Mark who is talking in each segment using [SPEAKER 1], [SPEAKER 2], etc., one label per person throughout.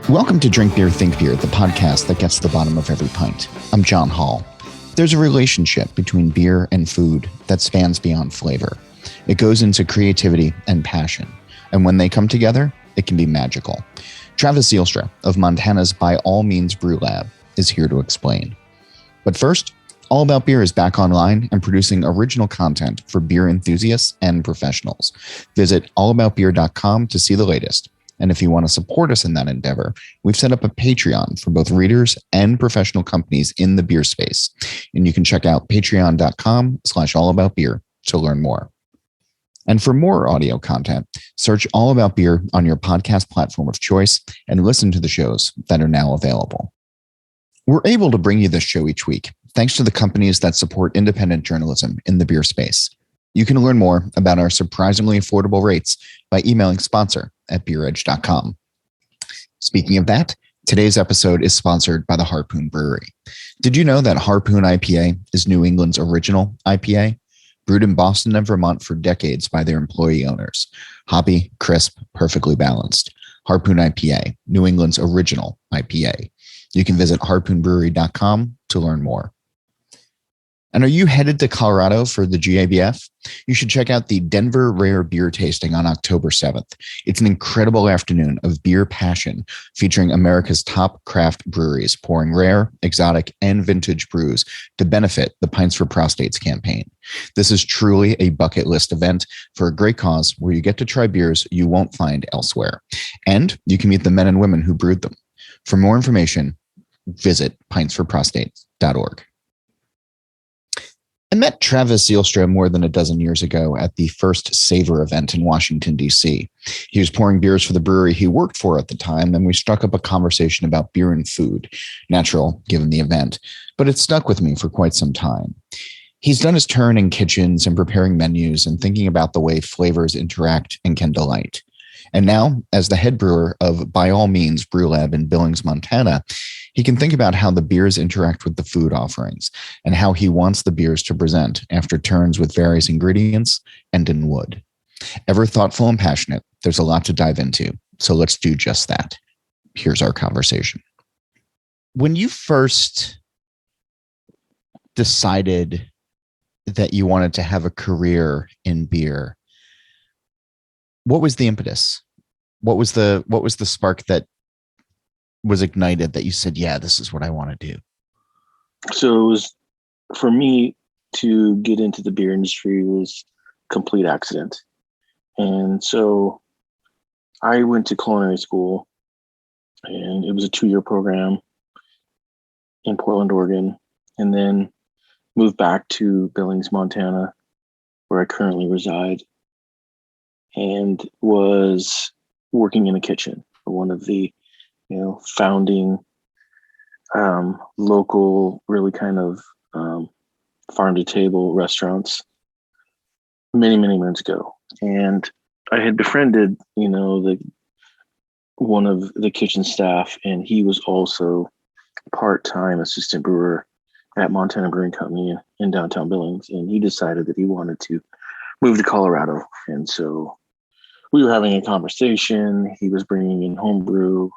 [SPEAKER 1] Welcome to Drink Beer, Think Beer, the podcast that gets to the bottom of every pint. I'm John Holl. There's a relationship between beer and food that spans beyond flavor. It goes into creativity and passion. And when they come together, it can be magical. Travis Zeilstra of Montana's By All Means Brew Lab is here to explain. But first, All About Beer is back online and producing original content for beer enthusiasts and professionals. Visit allaboutbeer.com to see the latest. And if you want to support us in that endeavor, we've set up a Patreon for both readers and professional companies in the beer space. And you can check out patreon.com/allaboutbeer to learn more. And for more audio content, search All About Beer on your podcast platform of choice and listen to the shows that are now available. We're able to bring you this show each week thanks to the companies that support independent journalism in the beer space. You can learn more about our surprisingly affordable rates by emailing sponsor@beeredge.com. Speaking of that, today's episode is sponsored by the Harpoon Brewery. Did you know that Harpoon IPA is New England's original IPA? Brewed in Boston and Vermont for decades by their employee owners. Hoppy, crisp, perfectly balanced. Harpoon IPA, New England's original IPA. You can visit harpoonbrewery.com to learn more. And are you headed to Colorado for the GABF? You should check out the Denver Rare Beer Tasting on October 7th. It's an incredible afternoon of beer passion featuring America's top craft breweries pouring rare, exotic, and vintage brews to benefit the Pints for Prostates campaign. This is truly a bucket list event for a great cause where you get to try beers you won't find elsewhere. And you can meet the men and women who brewed them. For more information, visit pintsforprostates.org. I met Travis Zeilstra more than a dozen years ago at the first SAVOR event in Washington, D.C. He was pouring beers for the brewery he worked for at the time, and we struck up a conversation about beer and food, natural given the event, but it stuck with me for quite some time. He's done his turn in kitchens and preparing menus and thinking about the way flavors interact and can delight. And now, as the head brewer of By All Means Brew Lab in Billings, Montana, he can think about how the beers interact with the food offerings and how he wants the beers to present after turns with various ingredients and in wood. Ever thoughtful and passionate, there's a lot to dive into, so let's do just that. Here's our conversation. When you first decided that you wanted to have a career in beer, what was the impetus? What was the spark that was ignited that you said, yeah, this is what I want to do?
[SPEAKER 2] So it was, for me to get into the beer industry was complete accident. And so I went to culinary school, and it was a 2-year program in Portland, Oregon, and then moved back to Billings, Montana, where I currently reside, and was working in a kitchen for one of the, founding local, really kind of farm to table restaurants many, many moons ago. And I had befriended, one of the kitchen staff, and he was also part-time assistant brewer at Montana Brewing Company in downtown Billings. And he decided that he wanted to move to Colorado. And so we were having a conversation. He was bringing in homebrew,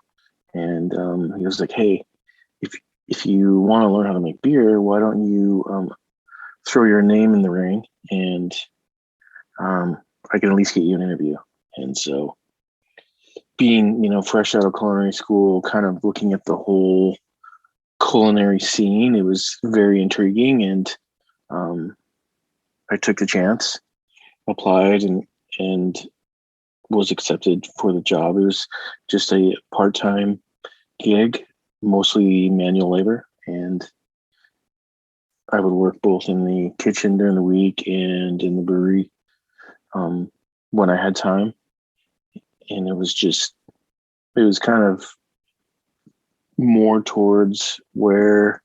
[SPEAKER 2] and he was like, "Hey, if you want to learn how to make beer, why don't you throw your name in the ring, and I can at least get you an interview." And so, being fresh out of culinary school, kind of looking at the whole culinary scene, it was very intriguing, and I took the chance, applied, and was accepted for the job. It was just a part-time gig, mostly manual labor, and I would work both in the kitchen during the week and in the brewery when I had time. And it was kind of more towards where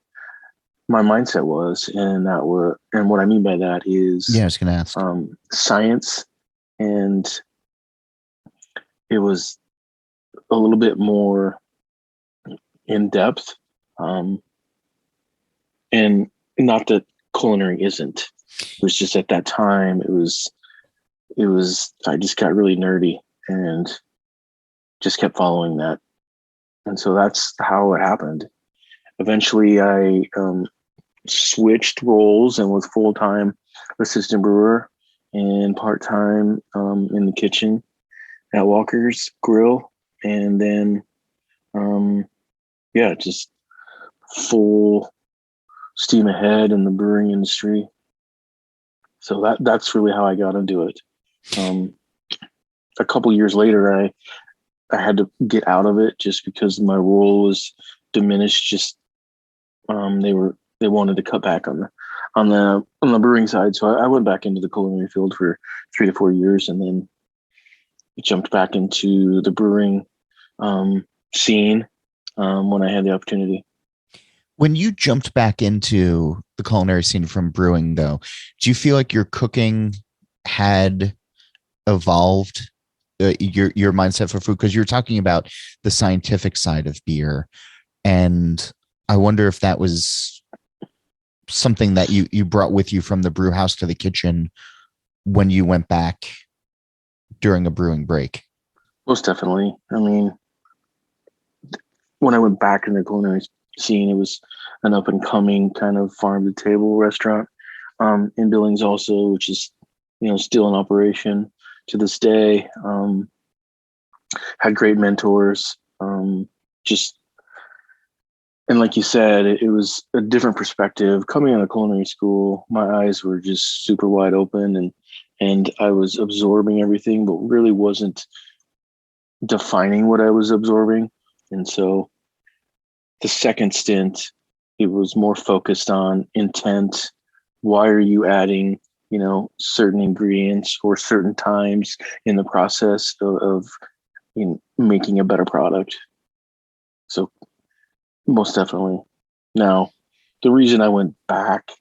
[SPEAKER 2] my mindset was, and what I mean by that is,
[SPEAKER 1] I was going to ask,
[SPEAKER 2] science, and it was a little bit more in depth, and not that culinary isn't. It was just at that time, it was I just got really nerdy and just kept following that And so that's how it happened. Eventually, I switched roles and was full-time assistant brewer and part-time in the kitchen at Walker's Grill. And then, just full steam ahead in the brewing industry. So that's really how I got into it. A couple years later, I had to get out of it just because my role was diminished. Just they wanted to cut back on the brewing side, so I went back into the culinary field for 3 to 4 years, and then jumped back into the brewing scene when I had the opportunity.
[SPEAKER 1] When you jumped back into the culinary scene from brewing, though, do you feel like your cooking had evolved, your mindset for food? Because you're talking about the scientific side of beer, and I wonder if that was something that you brought with you from the brew house to the kitchen when you went back during a brewing break.
[SPEAKER 2] Most definitely. I mean, when I went back in the culinary scene, it was an up and coming kind of farm to table restaurant in Billings also, which is, still in operation to this day. Had great mentors. And like you said, it was a different perspective. Coming out of culinary school, my eyes were just super wide open, and I was absorbing everything, but really wasn't defining what I was absorbing. And so the second stint, it was more focused on intent. Why are you adding, certain ingredients or certain times in the process of making a better product? So most definitely. Now, the reason I went back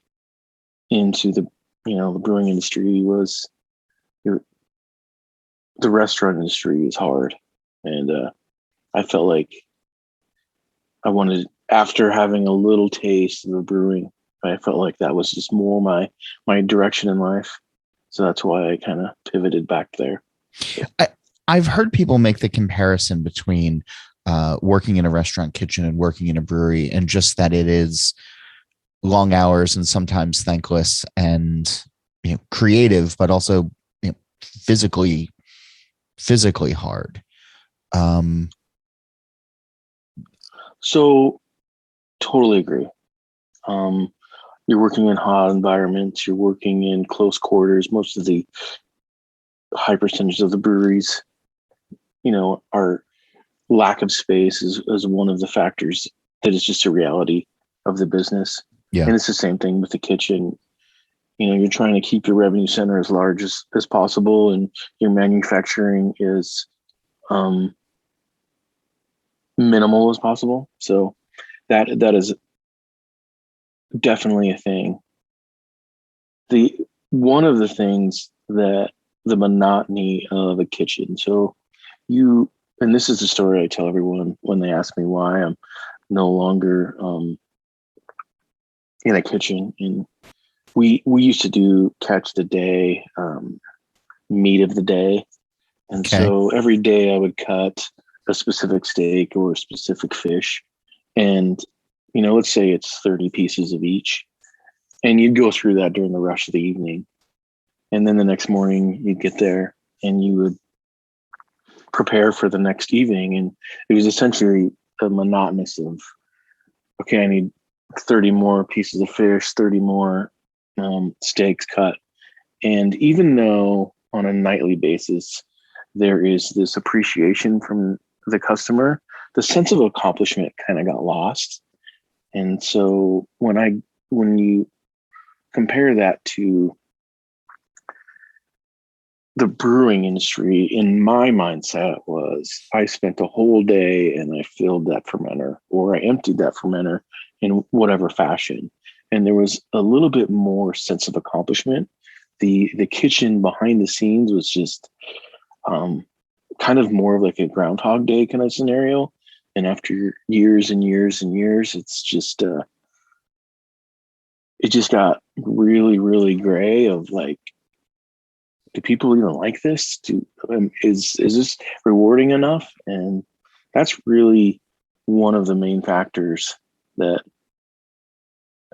[SPEAKER 2] into the brewing industry was the restaurant industry is hard, and I felt like I wanted, after having a little taste of the brewing, I felt like that was just more my direction in life. So that's why I kind of pivoted back there.
[SPEAKER 1] I've heard people make the comparison between working in a restaurant kitchen and working in a brewery, and just that it is long hours and sometimes thankless and creative, but also physically hard.
[SPEAKER 2] So totally agree. You're working in hot environments, you're working in close quarters. Most of the high percentage of the breweries, are lack of space is one of the factors that is just a reality of the business.
[SPEAKER 1] Yeah.
[SPEAKER 2] And it's the same thing with the kitchen. You're trying to keep your revenue center as large as possible, and your manufacturing is minimal as possible. So that is definitely a thing. One of the things that the monotony of a kitchen. So and this is the story I tell everyone when they ask me why I'm no longer in a kitchen. And we used to do catch the day, meat of the day. And so every day I would cut a specific steak or a specific fish. And, let's say it's 30 pieces of each. And you'd go through that during the rush of the evening. And then the next morning you'd get there and you would prepare for the next evening. And it was essentially a monotonous of, okay, I need 30 more pieces of fish, 30 more steaks cut. And even though on a nightly basis, there is this appreciation from the customer, the sense of accomplishment kind of got lost. And so when you compare that to the brewing industry, in my mindset was I spent a whole day and I filled that fermenter, or I emptied that fermenter in whatever fashion. And there was a little bit more sense of accomplishment. The kitchen behind the scenes was just kind of more of like a Groundhog Day kind of scenario. And after years and years and years, it's just it just got really, really gray of like, do people even like this? Is this rewarding enough? And that's really one of the main factors that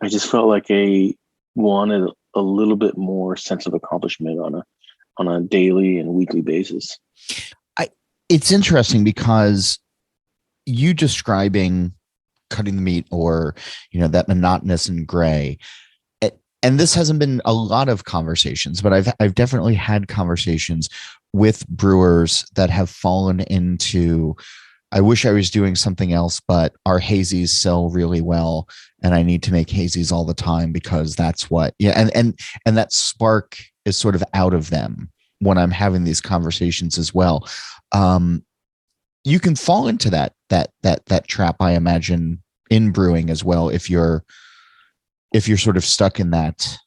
[SPEAKER 2] I just felt like I wanted a little bit more sense of accomplishment on a daily and weekly basis.
[SPEAKER 1] It's interesting because you describing cutting the meat, or that monotonous and gray, and this hasn't been a lot of conversations, but I've definitely had conversations with brewers that have fallen into, I wish I was doing something else, but our hazies sell really well and I need to make hazies all the time because that's what, and that spark is sort of out of them when I'm having these conversations as well. You can fall into that trap, I imagine, in brewing as well, if you're sort of stuck in that,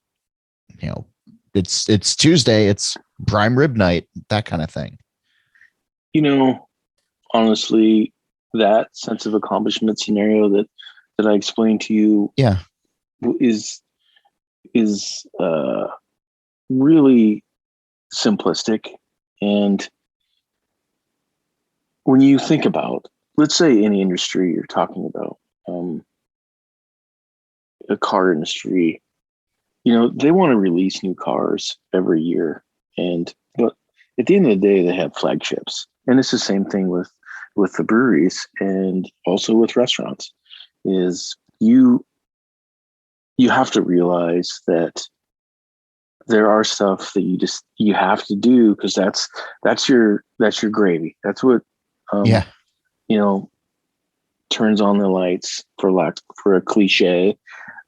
[SPEAKER 1] it's Tuesday, it's prime rib night, that kind of thing.
[SPEAKER 2] Honestly, that sense of accomplishment scenario that I explained to you, is really simplistic. And when you think about, let's say, any industry you're talking about, a car industry, they want to release new cars every year, but at the end of the day, they have flagships, and it's the same thing with the breweries and also with restaurants. Is you have to realize that there are stuff that you have to do because that's your gravy. That's what turns on the lights, for a cliche,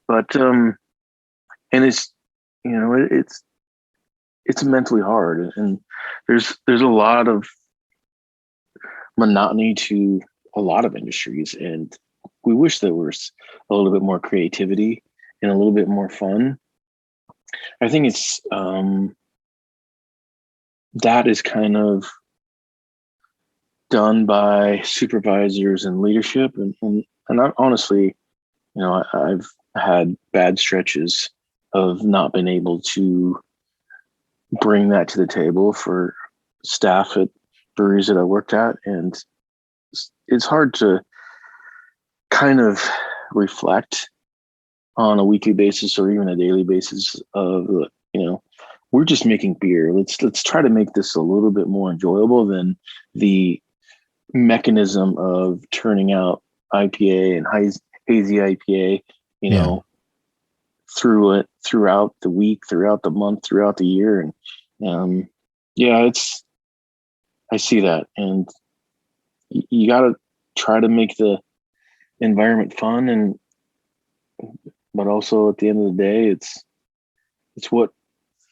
[SPEAKER 2] but and it's it's mentally hard, and there's a lot of monotony to a lot of industries, and we wish there was a little bit more creativity and a little bit more fun. I think it's that is kind of done by supervisors and leadership, and I, honestly, I've had bad stretches of not being able to bring that to the table for staff at breweries that I worked at, and it's hard to kind of reflect on a weekly basis or even a daily basis of, we're just making beer. Let's try to make this a little bit more enjoyable than the mechanism of turning out IPA and hazy IPA, throughout the week, throughout the month, throughout the year. And I see that. And you got to try to make the environment fun, but also at the end of the day, it's what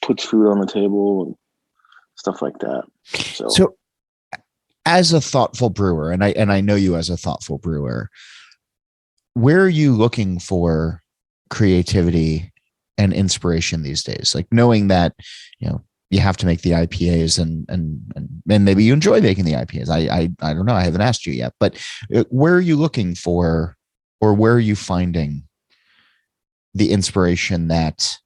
[SPEAKER 2] puts food on the table and stuff like that. So
[SPEAKER 1] as a thoughtful brewer, and I know you as a thoughtful brewer, where are you looking for creativity and inspiration these days? Like, knowing that, you have to make the IPAs and maybe you enjoy making the IPAs. I don't know. I haven't asked you yet, but where are you looking for, or where are you finding the inspiration that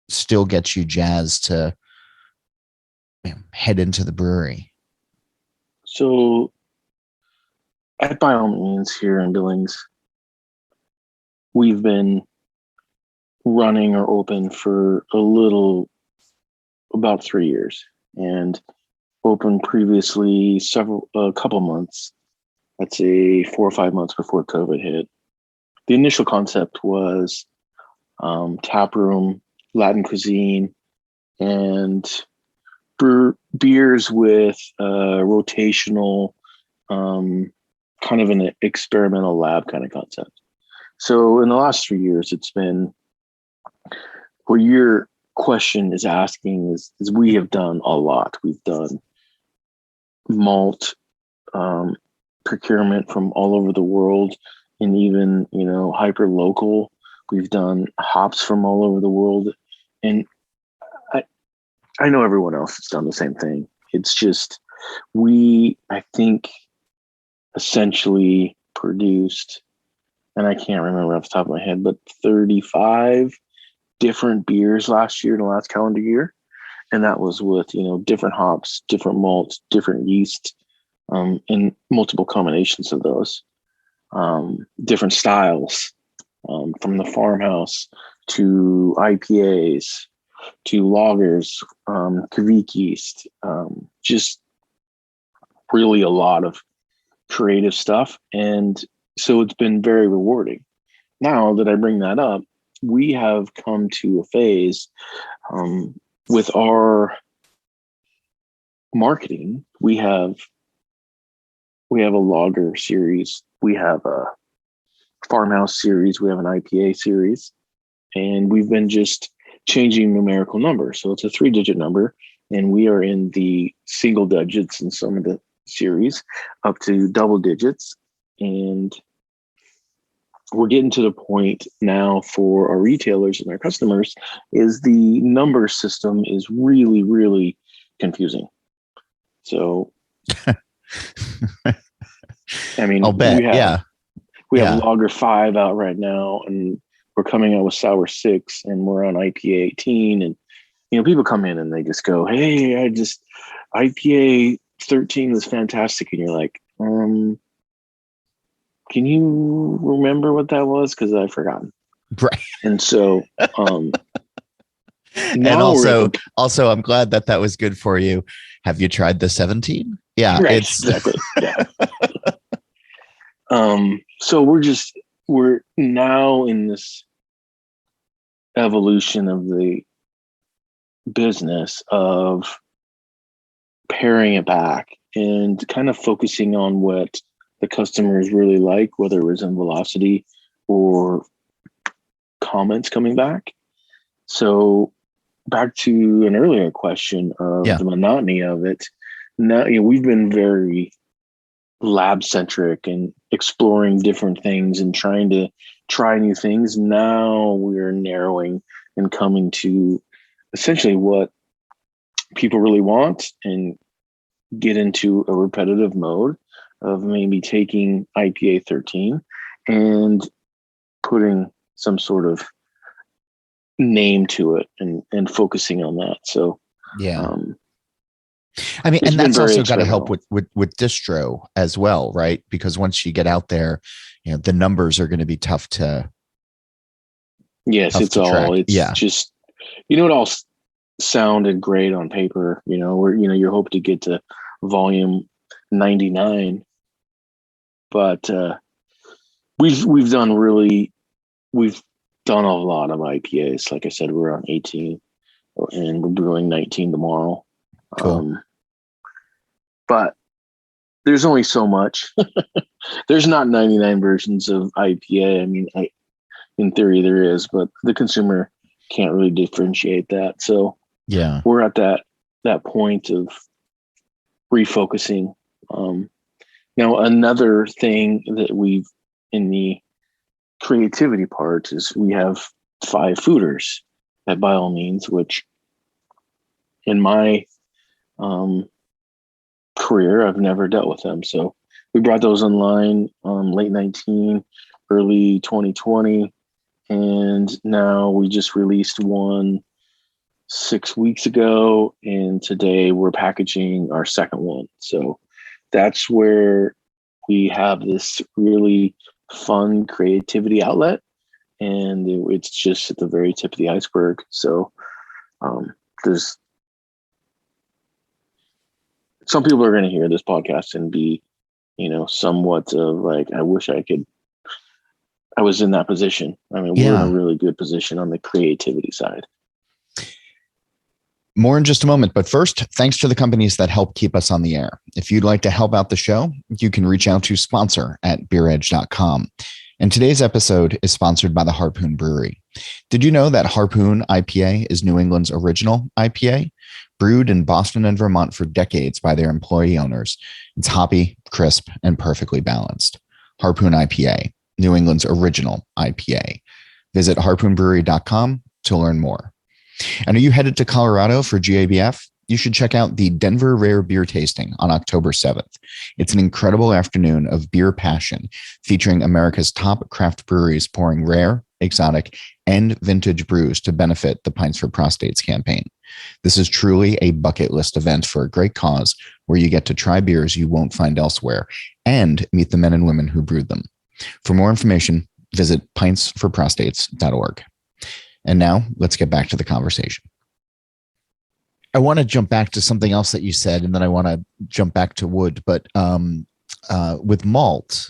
[SPEAKER 1] still gets you jazzed to head into the brewery?
[SPEAKER 2] So at By All Means here in Billings, we've been running or open for about 3 years, and opened previously a couple months, let's say 4 or 5 months before COVID hit. The initial concept was tap room, Latin cuisine, and beers with rotational, kind of an experimental lab kind of concept. So in the last 3 years, it's been, what your question is asking is we have done a lot. We've done malt procurement from all over the world, and even, hyper local. We've done hops from all over the world, and I know everyone else has done the same thing. It's just, I think, essentially produced, and I can't remember off the top of my head, but 35 different beers last year, the last calendar year. And that was with, different hops, different malts, different yeast, and multiple combinations of those. different styles, from the farmhouse to IPAs to lagers, kavikis, just really a lot of creative stuff. And so it's been very rewarding. Now that I bring that up, we have come to a phase with our marketing. We have a lager series, we have a farmhouse series, we have an IPA series, and we've been just changing numerical numbers. So it's a 3-digit number, and we are in the single digits in some of the series, up to double digits. And we're getting to the point now for our retailers and our customers is the number system is really, really confusing. So, I mean,
[SPEAKER 1] I'll bet.
[SPEAKER 2] We have Lager 5 out right now, and we're coming out with Sour 6, and we're on IPA 18. And, people come in and they just go, hey, IPA 13 was fantastic. And you're like, can you remember what that was? Because I've forgotten.
[SPEAKER 1] Right.
[SPEAKER 2] And so,
[SPEAKER 1] and also, I'm glad that was good for you. Have you tried the 17? Yeah,
[SPEAKER 2] right, exactly. Yeah. So we're now in this evolution of the business of paring it back and kind of focusing on what the customers really like, whether it was in velocity or comments coming back. So back to an earlier question of the monotony of it. Now, we've been very lab centric and exploring different things and trying to try new things. Now we're narrowing and coming to essentially what people really want and get into a repetitive mode of maybe taking IPA 13 and putting some sort of name to it and focusing on that. So,
[SPEAKER 1] I mean, and that's also got to help with distro as well, right? Because once you get out there, the numbers are going to be tough to.
[SPEAKER 2] Yes,
[SPEAKER 1] tough
[SPEAKER 2] it's
[SPEAKER 1] to
[SPEAKER 2] all.
[SPEAKER 1] track.
[SPEAKER 2] It's just, it all sounded great on paper. Where you're hoping to get to volume 99, but we've done a lot of IPAs. Like I said, we're on 18, and we're brewing 19 tomorrow.
[SPEAKER 1] Cool.
[SPEAKER 2] But there's only so much. There's not 99 versions of IPA. I mean, in theory there is, but the consumer can't really differentiate that. So we're at that point of refocusing. Now, another thing that we've in the creativity part is we have 5 fooders at By All Means, which in my career, I've never dealt with them. So we brought those online late 19, early 2020. And now we just released one 6 weeks ago. And today we're packaging our second one. So that's where we have this really fun creativity outlet. And it's just at the very tip of the iceberg. So there's some people are going to hear this podcast and be, somewhat of like, I wish I was in that position. I mean, we're in a really good position on the creativity side.
[SPEAKER 1] More in just a moment. But first, thanks to the companies that help keep us on the air. If you'd like to help out the show, you can reach out to sponsor@beeredge.com. And today's episode is sponsored by the Harpoon Brewery. Did you know that Harpoon IPA is New England's original IPA? Brewed in Boston and Vermont for decades by their employee owners. It's hoppy, crisp, and perfectly balanced. Harpoon IPA, New England's original IPA. Visit harpoonbrewery.com to learn more. And are you headed to Colorado for GABF? You should check out the Denver Rare Beer Tasting on October 7th. It's an incredible afternoon of beer passion featuring America's top craft breweries pouring rare, exotic, and vintage brews to benefit the Pints for Prostates campaign. This is truly a bucket list event for a great cause where you get to try beers you won't find elsewhere and meet the men and women who brewed them. For more information, visit pintsforprostates.org. And now let's get back to the conversation. I want to jump back to something else that you said, and then I want to jump back to wood. But with malt,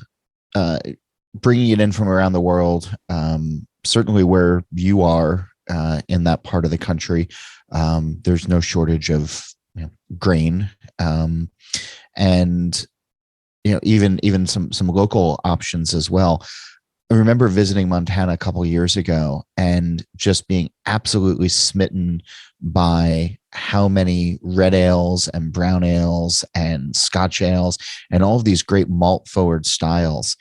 [SPEAKER 1] bringing it in from around the world, certainly where you are in that part of the country, there's no shortage of grain, and even some local options as well. I remember visiting Montana a couple of years ago and just being absolutely smitten by how many red ales and brown ales and Scotch ales and all of these great malt forward styles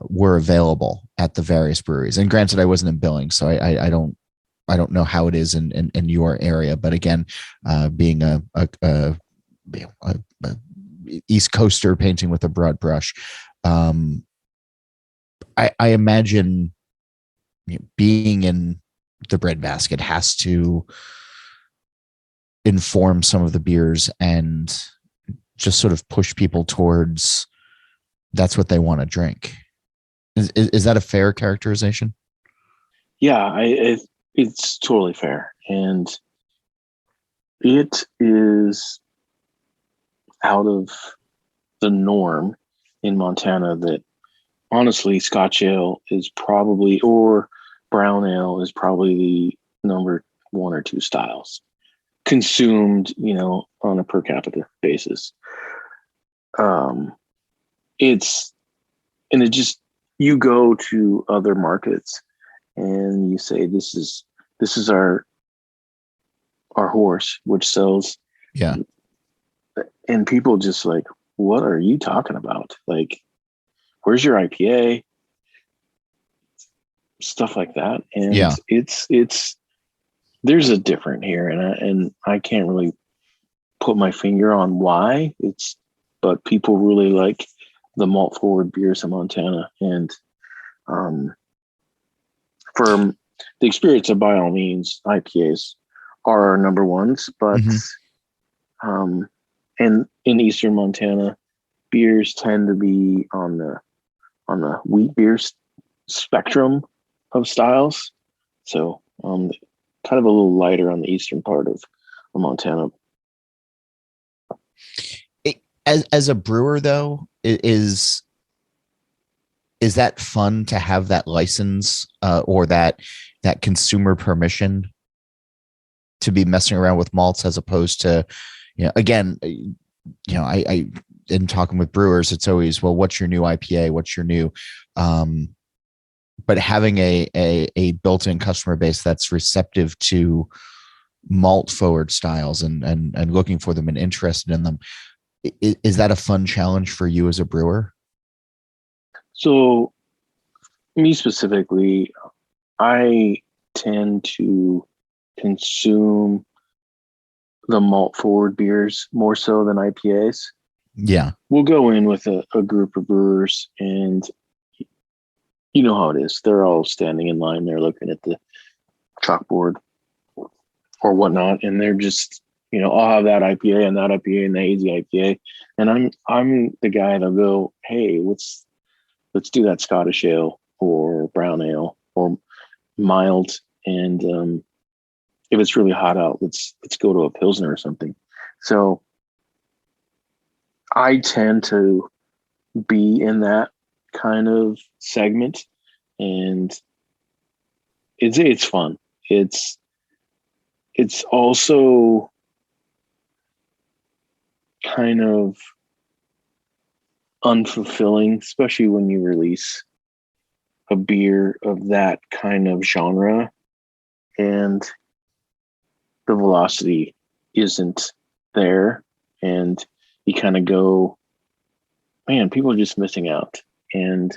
[SPEAKER 1] were available at the various breweries. And granted, I wasn't in Billings, so I don't know how it is in your area. But again, being a East Coaster painting with a broad brush, I imagine being in the breadbasket has to inform some of the beers and just sort of push people towards that's what they want to drink. Is that a fair characterization?
[SPEAKER 2] Yeah, it's totally fair. And it is out of the norm in Montana that honestly, Scotch ale is probably, or brown ale is probably the number 1 or 2 styles consumed, on a per capita basis. You go to other markets and you say, this is our horse, which sells.
[SPEAKER 1] Yeah.
[SPEAKER 2] And people just like, what are you talking about? Like, where's your IPA? Stuff like that. And it's there's a different here, and I can't really put my finger on why. But people really like the malt forward beers in Montana, and for the experience of, by all means, IPAs are our number ones. But and in Eastern Montana, beers tend to be on the wheat beer spectrum of styles. So kind of a little lighter on the eastern part of Montana.
[SPEAKER 1] As a brewer, though, is that fun to have that license or that consumer permission to be messing around with malts, as opposed to, again, I in talking with brewers, it's always, well, what's your new IPA? What's your new, but having a built-in customer base that's receptive to malt forward styles and looking for them and interested in them. Is that a fun challenge for you as a brewer?
[SPEAKER 2] So me specifically, I tend to consume the malt forward beers more so than IPAs.
[SPEAKER 1] Yeah.
[SPEAKER 2] We'll go in with a group of brewers, and you know how it is. They're all standing in line. They're looking at the chalkboard or whatnot, and they're just, I'll have that IPA and that IPA and the hazy IPA. And I'm the guy that'll go, hey, let's do that Scottish ale or brown ale or mild. And if it's really hot out, let's go to a Pilsner or something. So I tend to be in that kind of segment, and it's fun. It's also kind of unfulfilling, especially when you release a beer of that kind of genre and the velocity isn't there, and you kind of go, man, people are just missing out. And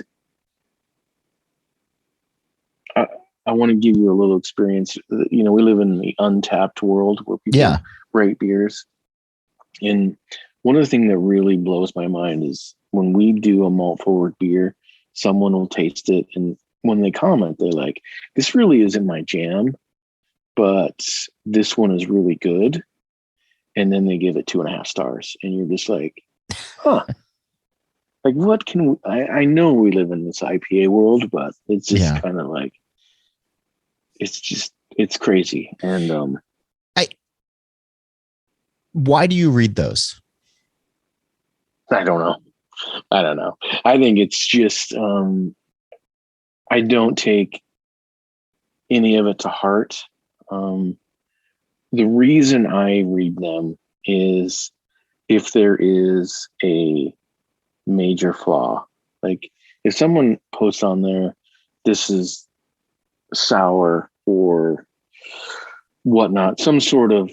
[SPEAKER 2] I want to give you a little experience. We live in the untapped world where people rate beers. And one of the things that really blows my mind is when we do a malt forward beer, someone will taste it, and when they comment, they're like, this really isn't my jam, but this one is really good. And then they give it 2.5 stars, and you're just like, huh. like, what can I know we live in this IPA world, but it's just
[SPEAKER 1] Yeah.
[SPEAKER 2] kind of like, it's crazy. And
[SPEAKER 1] Why do you read those?
[SPEAKER 2] I don't know. I think it's just, I don't take any of it to heart. The reason I read them is if there is a major flaw. Like if someone posts on there, this is sour or whatnot, some sort of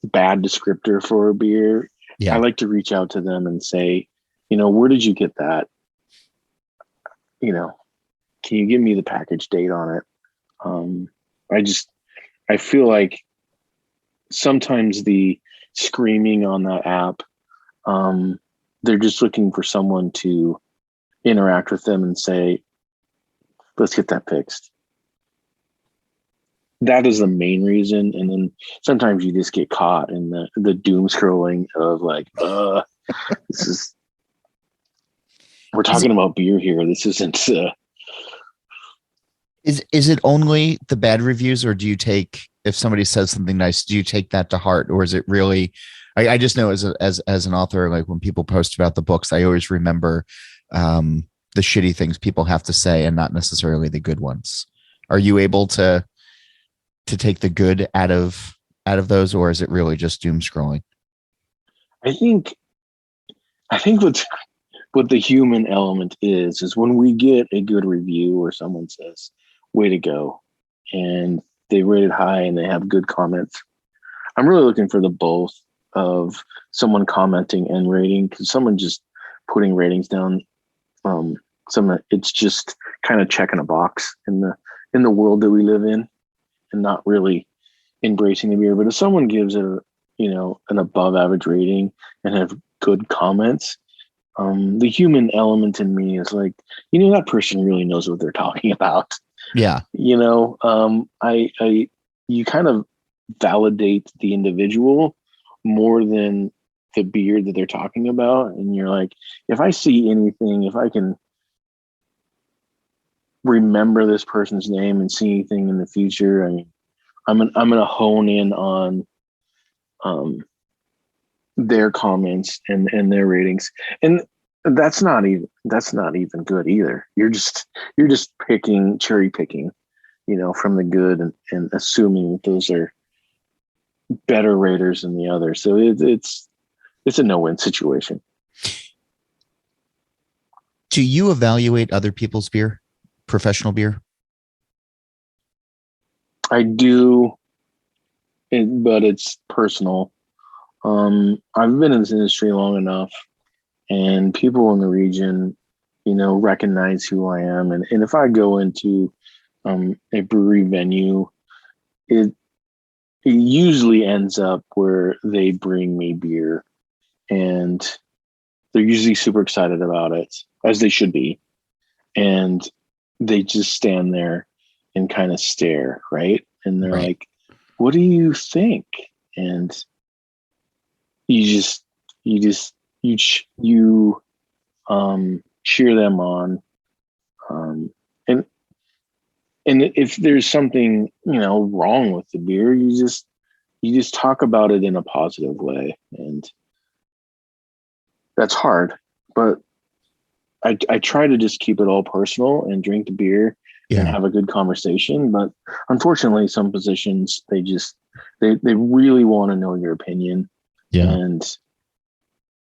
[SPEAKER 2] bad descriptor for a beer, I
[SPEAKER 1] Yeah.
[SPEAKER 2] like to reach out to them and say, where did you get that? Can you give me the package date on it? Um, I feel like sometimes the screaming on that app, they're just looking for someone to interact with them and say, let's get that fixed. That is the main reason. And then sometimes you just get caught in the doom scrolling of like, this is, we're talking about beer here. This isn't,
[SPEAKER 1] Is it only the bad reviews, or do you take, if somebody says something nice, do you take that to heart, or is it really? I just know as an author, like when people post about the books, I always remember the shitty things people have to say and not necessarily the good ones. Are you able to take the good out of those, or is it really just doom scrolling?
[SPEAKER 2] I think, what the human element is when we get a good review or someone says, way to go, and they rate it high and they have good comments. I'm really looking for the both of someone commenting and rating, because someone just putting ratings down, it's just kind of checking a box in the world that we live in and not really embracing the beer. But if someone gives it an above average rating and have good comments, the human element in me is like, that person really knows what they're talking about.
[SPEAKER 1] Yeah.
[SPEAKER 2] I you kind of validate the individual more than the beer that they're talking about. And you're like, if I see anything, if I can remember this person's name and see anything in the future, I mean, I'm gonna hone in on their comments and their ratings. And that's not even good either. You're just cherry picking, from the good and assuming that those are better raters than the other. So it's a no-win situation.
[SPEAKER 1] Do you evaluate other people's beer, professional beer?
[SPEAKER 2] I do, but it's personal. I've been in this industry long enough, and people in the region, recognize who I am. And if I go into a brewery venue, it usually ends up where they bring me beer, and they're usually super excited about it, as they should be. And they just stand there and kind of stare, right? And they're
[SPEAKER 1] Right.
[SPEAKER 2] like, what do you think? And you cheer them on. And if there's something, wrong with the beer, you just talk about it in a positive way. And that's hard, but I try to just keep it all personal and drink the beer and
[SPEAKER 1] Yeah.
[SPEAKER 2] have a good conversation. But unfortunately, some positions, they really want to know your opinion.
[SPEAKER 1] Yeah.
[SPEAKER 2] And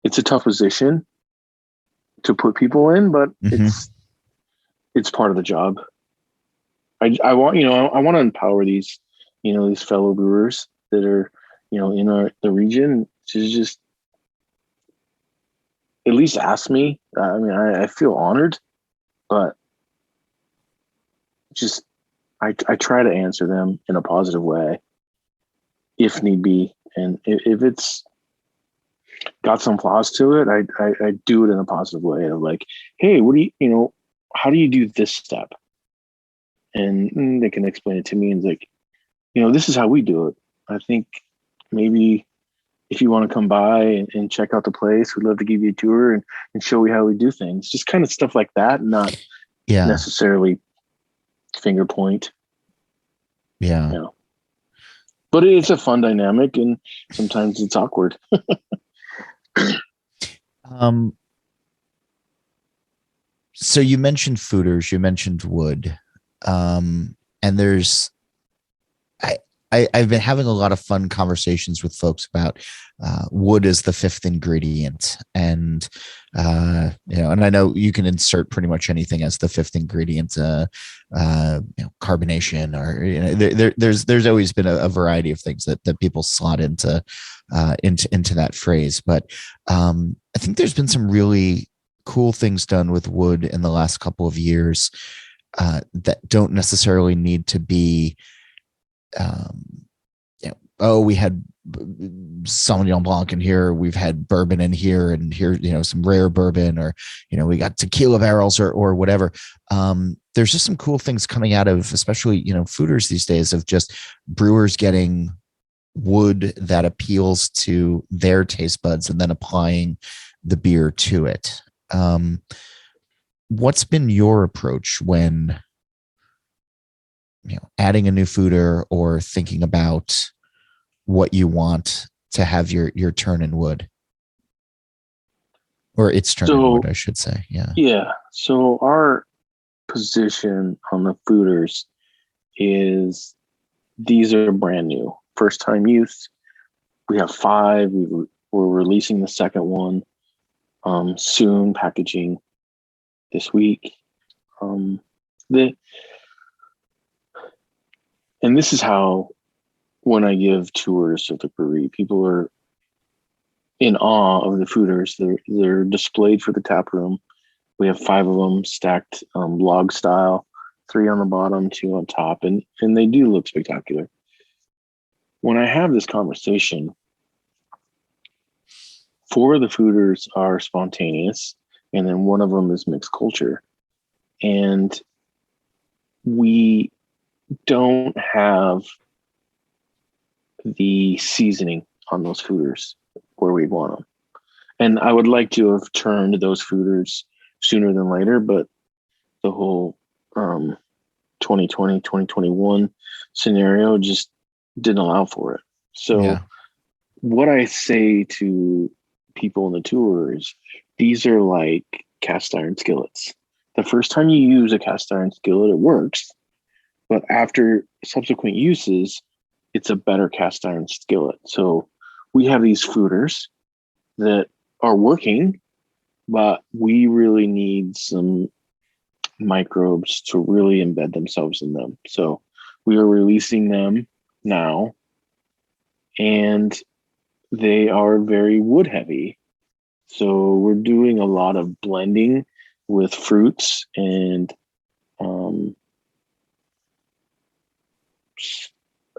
[SPEAKER 2] it's a tough position to put people in, but it's part of the job. I want, I want to empower these, these fellow brewers that are, in the region to just at least ask me. I mean, I feel honored, but just I try to answer them in a positive way if need be. And if it's got some flaws to it, I do it in a positive way of like, hey, what do how do you do this step? And they can explain it to me, and it's like, this is how we do it. I think maybe if you want to come by and check out the place, we'd love to give you a tour and show you how we do things. Just kind of stuff like that, not necessarily finger point.
[SPEAKER 1] Yeah.
[SPEAKER 2] You know. But it's a fun dynamic, and sometimes it's awkward.
[SPEAKER 1] So you mentioned fooders, you mentioned wood, and there's I've been having a lot of fun conversations with folks about wood as the fifth ingredient, and and I know you can insert pretty much anything as the fifth ingredient, carbonation, or there's always been a variety of things that people slot into that phrase, but I think there's been some really cool things done with wood in the last couple of years that don't necessarily need to be. We had Sauvignon Blanc in here, we've had bourbon in here, and here, some rare bourbon, or, we got tequila barrels or whatever. There's just some cool things coming out of, especially, fooders these days, of just brewers getting wood that appeals to their taste buds and then applying the beer to it. What's been your approach when adding a new fooder or thinking about what you want to have your turn in wood, or its turn in wood, I should say?
[SPEAKER 2] Yeah. So our position on the fooders is these are brand new, first time use. We have 5. We're releasing the second one soon, packaging this week. And this is how, when I give tours of the brewery, people are in awe of the fooders. They're displayed for the tap room. We have 5 of them stacked log style, 3 on the bottom, 2 on top, and they do look spectacular. When I have this conversation, 4 of the fooders are spontaneous, and then 1 of them is mixed culture. And we don't have the seasoning on those fooders where we want them. And I would like to have turned those fooders sooner than later, but the whole 2020, 2021 scenario just didn't allow for it. So what I say to people in the tour is, these are like cast iron skillets. The first time you use a cast iron skillet, it works. But after subsequent uses, it's a better cast iron skillet. So we have these fooders that are working, but we really need some microbes to really embed themselves in them. So we are releasing them now, and they are very wood heavy. So we're doing a lot of blending with fruits and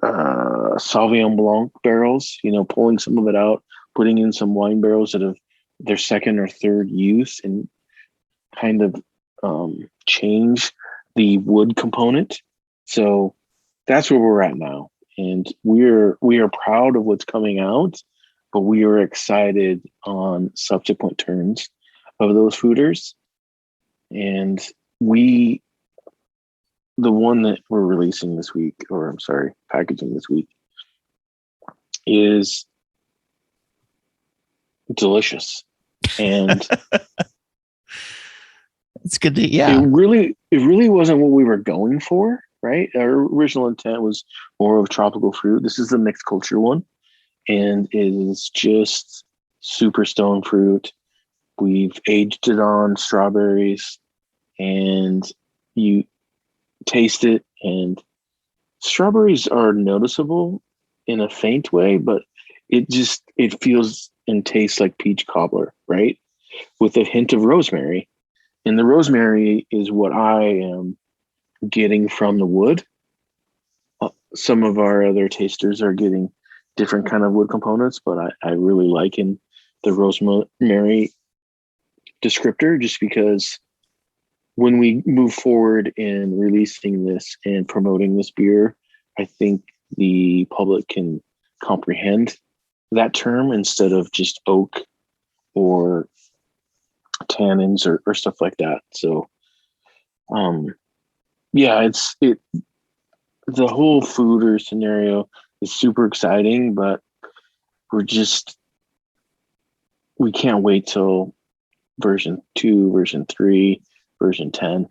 [SPEAKER 2] Sauvignon Blanc barrels, pulling some of it out, putting in some wine barrels that have their second or third use, and kind of change the wood component. So that's where we're at now. And we are proud of what's coming out, but we are excited on subsequent turns of those fooders. And the one that we're releasing this week, packaging this week, is delicious. And
[SPEAKER 1] it's good to,
[SPEAKER 2] it really wasn't what we were going for, right? Our original intent was more of tropical fruit. This is the mixed culture one, and it is just super stone fruit. We've aged it on strawberries, and you taste it, and strawberries are noticeable in a faint way, but it feels and tastes like peach cobbler, right? With a hint of rosemary. And the rosemary is what I am getting from the wood. Some of our other tasters are getting different kind of wood components, but I really like the rosemary descriptor, just because when we move forward in releasing this and promoting this beer, I think the public can comprehend that term instead of just oak or tannins or stuff like that. So, yeah, the whole foeder scenario is super exciting, but we can't wait till version 2, version 3, version 10.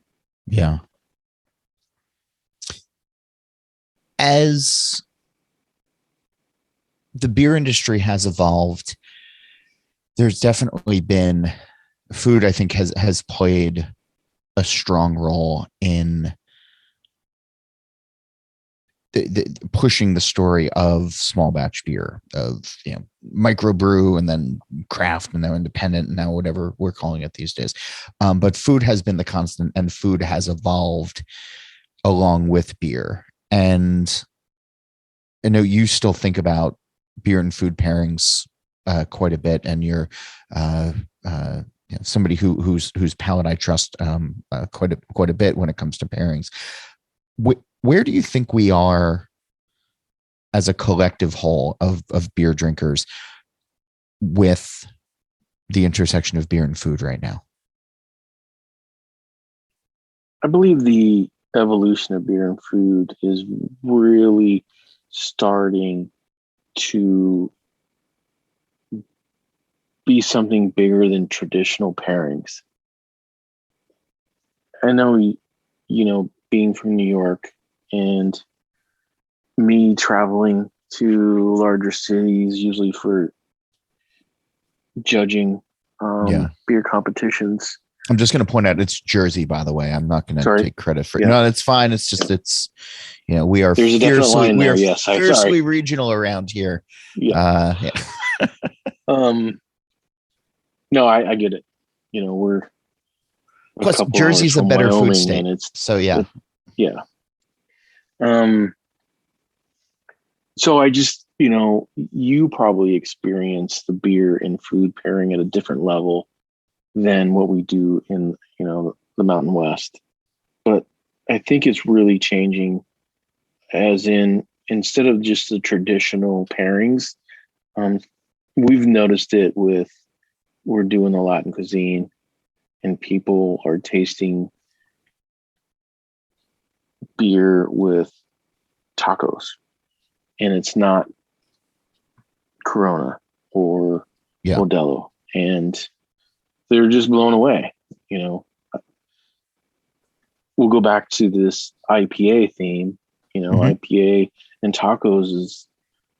[SPEAKER 1] Yeah. As the beer industry has evolved, there's definitely been food, I think, has played a strong role in the pushing the story of small batch beer, of microbrew, and then craft, and now independent, and now whatever we're calling it these days. But food has been the constant, and food has evolved along with beer. And I know you still think about beer and food pairings quite a bit, and you're somebody whose palate I trust quite a bit when it comes to pairings. Where do you think we are as a collective whole of beer drinkers with the intersection of beer and food right now?
[SPEAKER 2] I believe the evolution of beer and food is really starting to be something bigger than traditional pairings. I know, being from New York and me traveling to larger cities, usually for judging beer competitions.
[SPEAKER 1] I'm just going to point out it's Jersey, by the way. I'm not going to take credit for it. No, it's fine. It's just, we are fiercely regional around here.
[SPEAKER 2] Yeah. No, I get it. We're
[SPEAKER 1] plus Jersey's a better Wyoming food state.
[SPEAKER 2] Yeah. So I just, you probably experience the beer and food pairing at a different level than what we do in, the Mountain West. But I think it's really changing, as in, instead of just the traditional pairings, we've noticed it we're doing the Latin cuisine, and people are tasting beer with tacos, and it's not Corona or Modelo, and they're just blown away. We'll go back to this IPA theme. IPA and tacos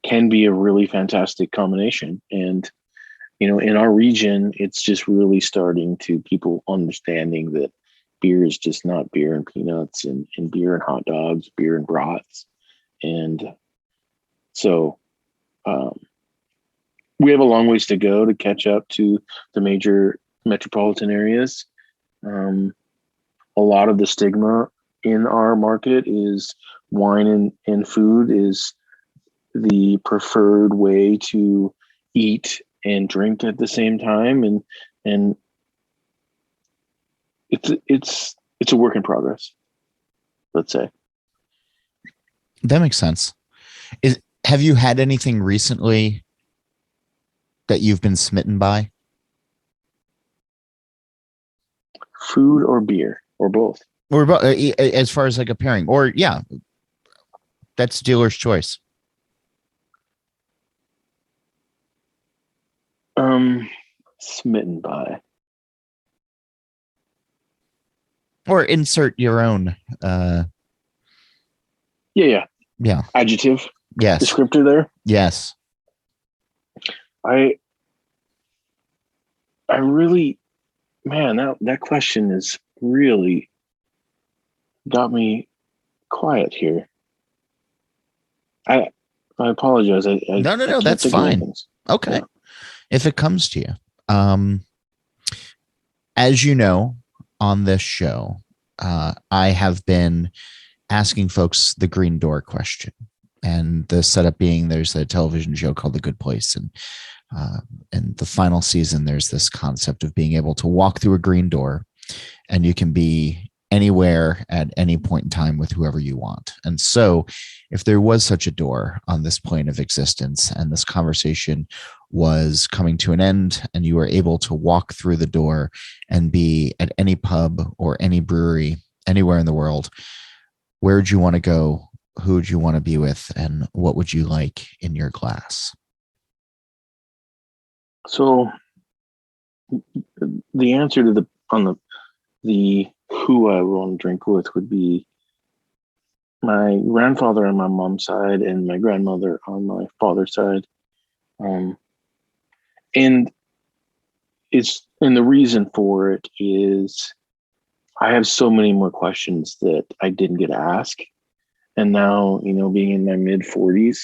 [SPEAKER 2] can be a really fantastic combination, and in our region, it's just really starting to people understanding that beer is just not beer and peanuts, and beer and hot dogs, beer and brats. And so we have a long ways to go to catch up to the major metropolitan areas. A lot of the stigma in our market is wine and food is the preferred way to eat and drink at the same time. And it's a work in progress, let's say.
[SPEAKER 1] That makes sense. Have you had anything recently that you've been smitten by?
[SPEAKER 2] Food or beer or both?
[SPEAKER 1] Or as far as like a pairing, or that's dealer's choice.
[SPEAKER 2] Smitten by.
[SPEAKER 1] Or insert your own.
[SPEAKER 2] Yeah. Adjective.
[SPEAKER 1] Yes.
[SPEAKER 2] Descriptor there.
[SPEAKER 1] Yes.
[SPEAKER 2] I really, man, that question is really got me quiet here. I apologize.
[SPEAKER 1] No, that's fine. Okay. Yeah. If it comes to you. As you know, on this show, I have been asking folks the green door question, and the setup being there's a television show called The Good Place, and the final season, there's this concept of being able to walk through a green door, and you can be anywhere at any point in time with whoever you want. And so if there was such a door on this plane of existence and this conversation was coming to an end and you were able to walk through the door and be at any pub or any brewery anywhere in the world, where would you want to go? Who would you want to be with? And what would you like in your glass?
[SPEAKER 2] So the answer to the who I want to drink with would be my grandfather on my mom's side and my grandmother on my father's side. And the reason for it is I have so many more questions that I didn't get asked. And now, being in my mid 40s,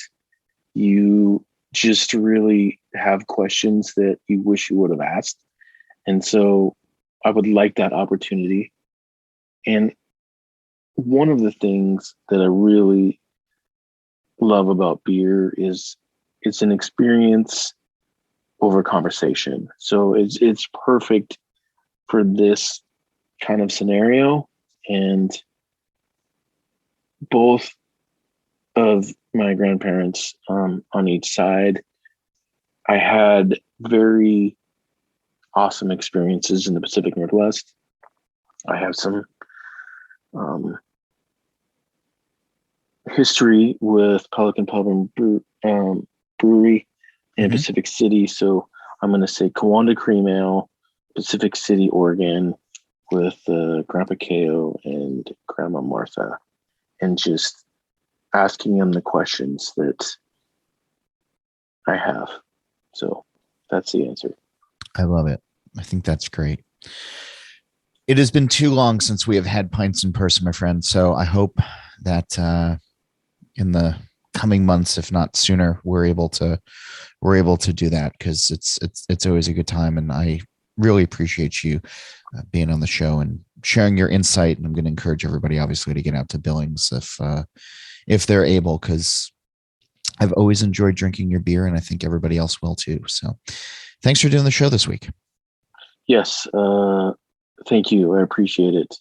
[SPEAKER 2] you just really have questions that you wish you would have asked. And so I would like that opportunity. And one of the things that I really love about beer is it's an experience over conversation. So it's perfect for this kind of scenario. And both of my grandparents on each side, I had very awesome experiences in the Pacific Northwest. I have some history with Pelican Pub and Brewery in Pacific City. So I'm going to say Kiwanda Cream Ale, Pacific City, Oregon, with Grandpa Ko and Grandma Martha, and just asking them the questions that I have. So that's the answer.
[SPEAKER 1] I love it. I think that's great. It has been too long since we have had pints in person, my friend. So I hope that in the coming months, if not sooner, we're able to do that, because it's always a good time. And I really appreciate you being on the show and sharing your insight. And I'm going to encourage everybody, obviously, to get out to Billings if they're able, because I've always enjoyed drinking your beer, and I think everybody else will too. So thanks for doing the show this week.
[SPEAKER 2] Yes. Thank you. I appreciate it.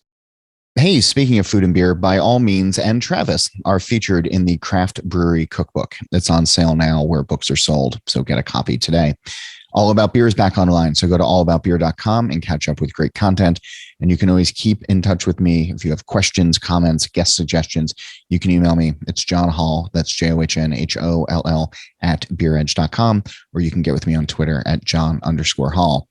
[SPEAKER 1] Hey, speaking of food and beer, by all means, and Travis are featured in the Craft Brewery Cookbook. It's on sale now where books are sold, so get a copy today. All About Beer is back online, so go to allaboutbeer.com and catch up with great content. And you can always keep in touch with me. If you have questions, comments, guest suggestions, you can email me. It's John Holl, that's JOHNHOLL @beeredge.com, or you can get with me on Twitter at John_Holl.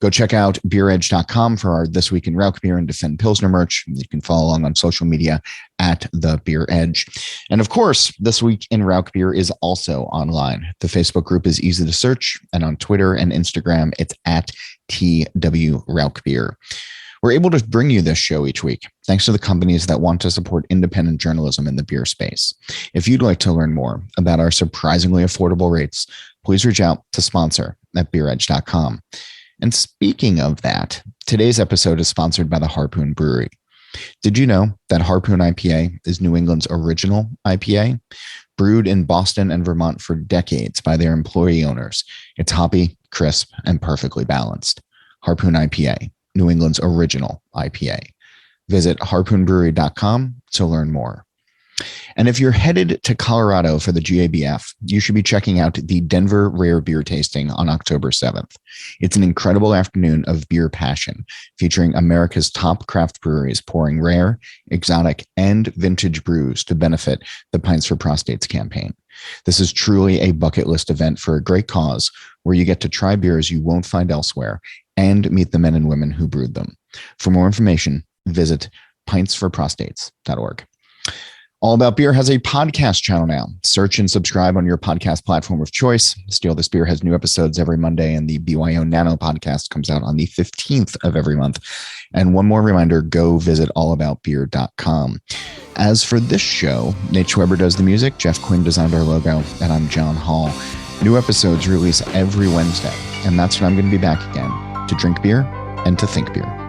[SPEAKER 1] Go check out beeredge.com for our This Week in Rauk Beer and Defend Pilsner merch. You can follow along on social media at The Beer Edge. And of course, This Week in Rauk Beer is also online. The Facebook group is easy to search, and on Twitter and Instagram, it's at TW Rauk Beer. We're able to bring you this show each week thanks to the companies that want to support independent journalism in the beer space. If you'd like to learn more about our surprisingly affordable rates, please reach out to sponsor at beeredge.com. And speaking of that, today's episode is sponsored by the Harpoon Brewery. Did you know that Harpoon IPA is New England's original IPA? Brewed in Boston and Vermont for decades by their employee owners, it's hoppy, crisp, and perfectly balanced. Harpoon IPA, New England's original IPA. Visit harpoonbrewery.com to learn more. And if you're headed to Colorado for the GABF, you should be checking out the Denver Rare Beer Tasting on October 7th. It's an incredible afternoon of beer passion, featuring America's top craft breweries pouring rare, exotic, and vintage brews to benefit the Pints for Prostates campaign. This is truly a bucket list event for a great cause, where you get to try beers you won't find elsewhere and meet the men and women who brewed them. For more information, visit pintsforprostates.org. All About Beer has a podcast channel now. Search and subscribe on your podcast platform of choice. Steal This Beer has new episodes every Monday, and the BYO Nano podcast comes out on the 15th of every month. And one more reminder, go visit allaboutbeer.com. As for this show, Nate Schweber does the music, Jeff Quinn designed our logo, and I'm John Holl. New episodes release every Wednesday, and that's when I'm going to be back again to drink beer and to think beer.